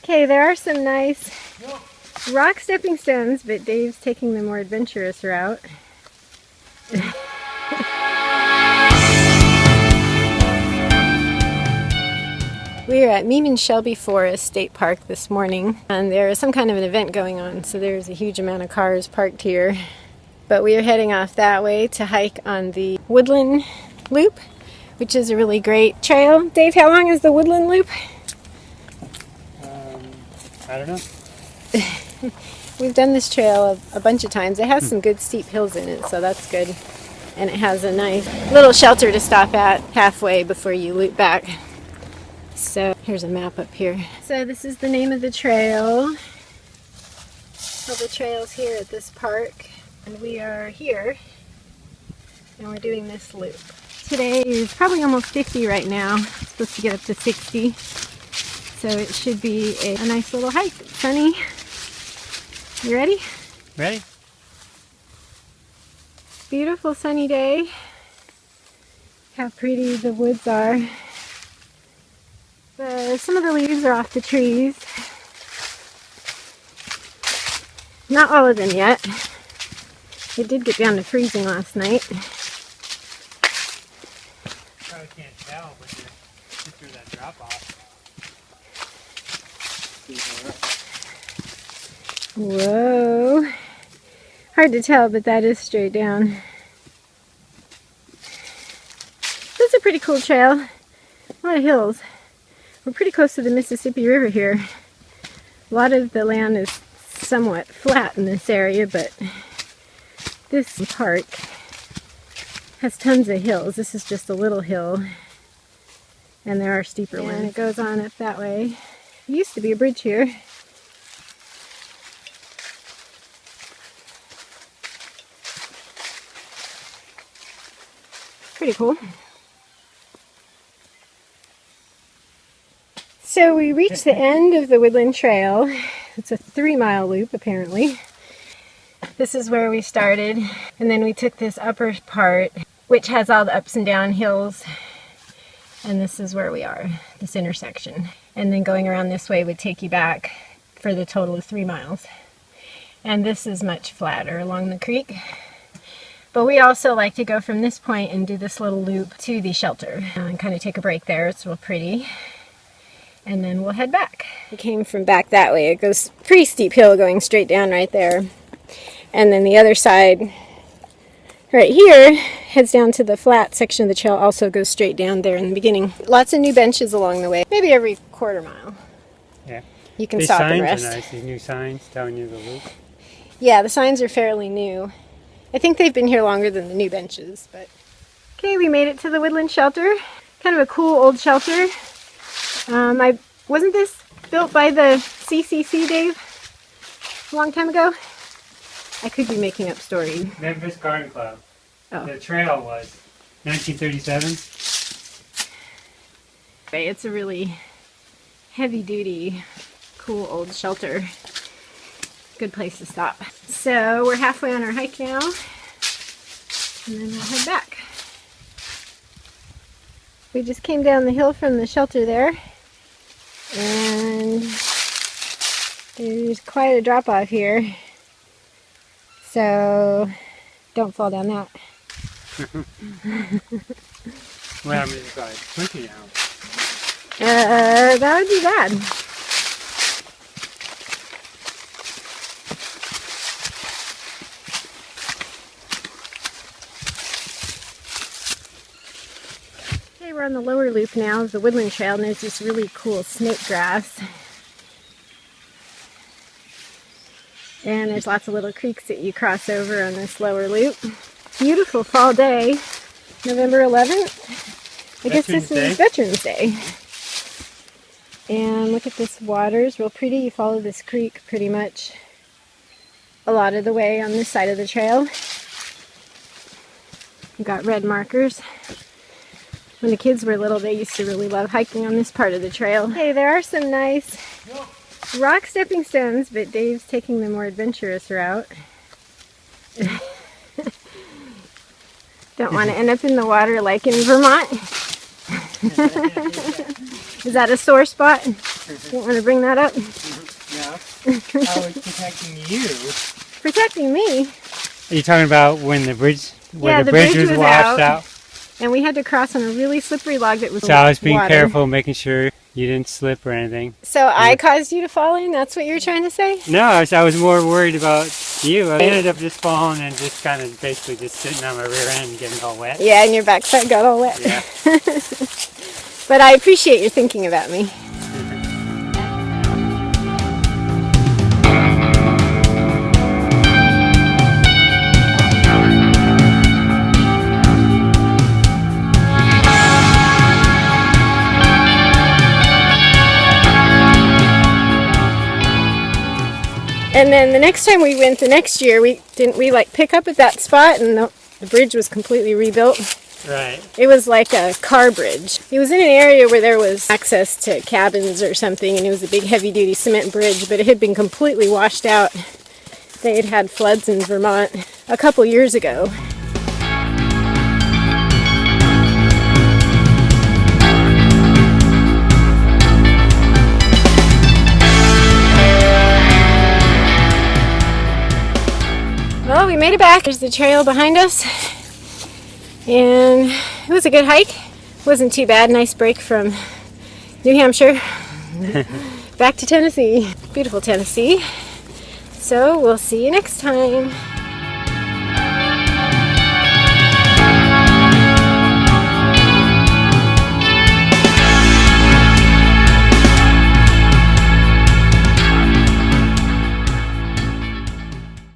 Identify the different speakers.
Speaker 1: Okay, there are some nice rock stepping stones, but Dave's taking the more adventurous route. We are at Meeman Shelby Forest State Park this morning, and there is some kind of an event going on, so there's a huge amount of cars parked here. But we are heading off that way to hike on the Woodland Loop, which is a really great trail. Dave, how long is the Woodland Loop?
Speaker 2: I don't know.
Speaker 1: We've done this trail a bunch of times. It has some good steep hills in it, so that's good. And it has a nice little shelter to stop at halfway before you loop back. So here's a map up here. So this is the name of the trail. All the trails here at this park. And we are here, and we're doing this loop. Today is probably almost 50 right now. It's supposed to get up to 60. So it should be a nice little hike. It's sunny. You ready?
Speaker 2: Ready?
Speaker 1: Beautiful sunny day. How pretty the woods are. Some of the leaves are off the trees. Not all of them yet. It did get down to freezing last night.
Speaker 2: Probably can't tell, but you get through that drop off.
Speaker 1: Whoa. Hard to tell, but that is straight down. This is a pretty cool trail. A lot of hills. We're pretty close to the Mississippi River here. A lot of the land is somewhat flat in this area, but this park has tons of hills. This is just a little hill, and there are steeper ones. And it goes on up that way. There used to be a bridge here. Pretty cool. So we reached the end of the Woodland Trail. It's a 3-mile loop apparently. This is where we started, and then we took this upper part which has all the ups and down hills, and this is where we are, this intersection. And then going around this way would take you back for the total of 3 miles. And this is much flatter along the creek. But we also like to go from this point and do this little loop to the shelter and kind of take a break there. It's real pretty. And then we'll head back. We came from back that way. It goes pretty steep hill going straight down right there. And then the other side right here heads down to the flat section of the trail, also goes straight down there in the beginning. Lots of new benches along the way. Maybe every quarter mile.
Speaker 2: Yeah.
Speaker 1: You can stop and rest.
Speaker 2: These signs are nice, these new signs telling you the loop.
Speaker 1: Yeah, the signs are fairly new. I think they've been here longer than the new benches, but... Okay, we made it to the Woodland Shelter. Kind of a cool old shelter. Wasn't this built by the CCC, Dave? A long time ago? I could be making up stories.
Speaker 2: Memphis Garden Club.
Speaker 1: Oh.
Speaker 2: The trail was 1937.
Speaker 1: It's a really heavy-duty, cool old shelter. Good place to stop. So we're halfway on our hike now, and then we'll head back. We just came down the hill from the shelter there, and there's quite a drop off here, so don't fall down that.
Speaker 2: What happens if I push you down?
Speaker 1: That would be bad. Okay, we're on the lower loop now of the Woodland Trail, and there's this really cool snake grass. And there's lots of little creeks that you cross over on this lower loop. Beautiful fall day, November 11th. I guess this is Veterans Day. And look at this water, it's real pretty. You follow this creek pretty much a lot of the way on this side of the trail. We've got red markers. When the kids were little, they used to really love hiking on this part of the trail. Hey, there are some nice rock stepping stones, but Dave's taking the more adventurous route. Don't want to end up in the water like in Vermont. Is that a sore spot? You want to bring that up?
Speaker 2: No. I was protecting you.
Speaker 1: Protecting me?
Speaker 2: Are you talking about when the bridge,
Speaker 1: Yeah,
Speaker 2: the bridge was washed out?
Speaker 1: And we had to cross on a really slippery log that was
Speaker 2: So I was being
Speaker 1: water.
Speaker 2: careful, making sure you didn't slip or anything.
Speaker 1: So I caused you to fall in? That's what you're trying to say?
Speaker 2: No, I was more worried about you. I ended up just falling and just kind of basically just sitting on my rear end getting all wet.
Speaker 1: Yeah, and your backside got all wet.
Speaker 2: Yeah.
Speaker 1: But I appreciate your thinking about me. And then the next time we went, the next year, we like pick up at that spot, and the bridge was completely rebuilt.
Speaker 2: Right.
Speaker 1: It was like a car bridge. It was in an area where there was access to cabins or something, and it was a big heavy-duty cement bridge, but it had been completely washed out. They had had floods in Vermont a couple years ago. Well, we made it back. There's the trail behind us. And it was a good hike. Wasn't too bad. Nice break from New Hampshire. Back to Tennessee. Beautiful Tennessee. So we'll see you next time.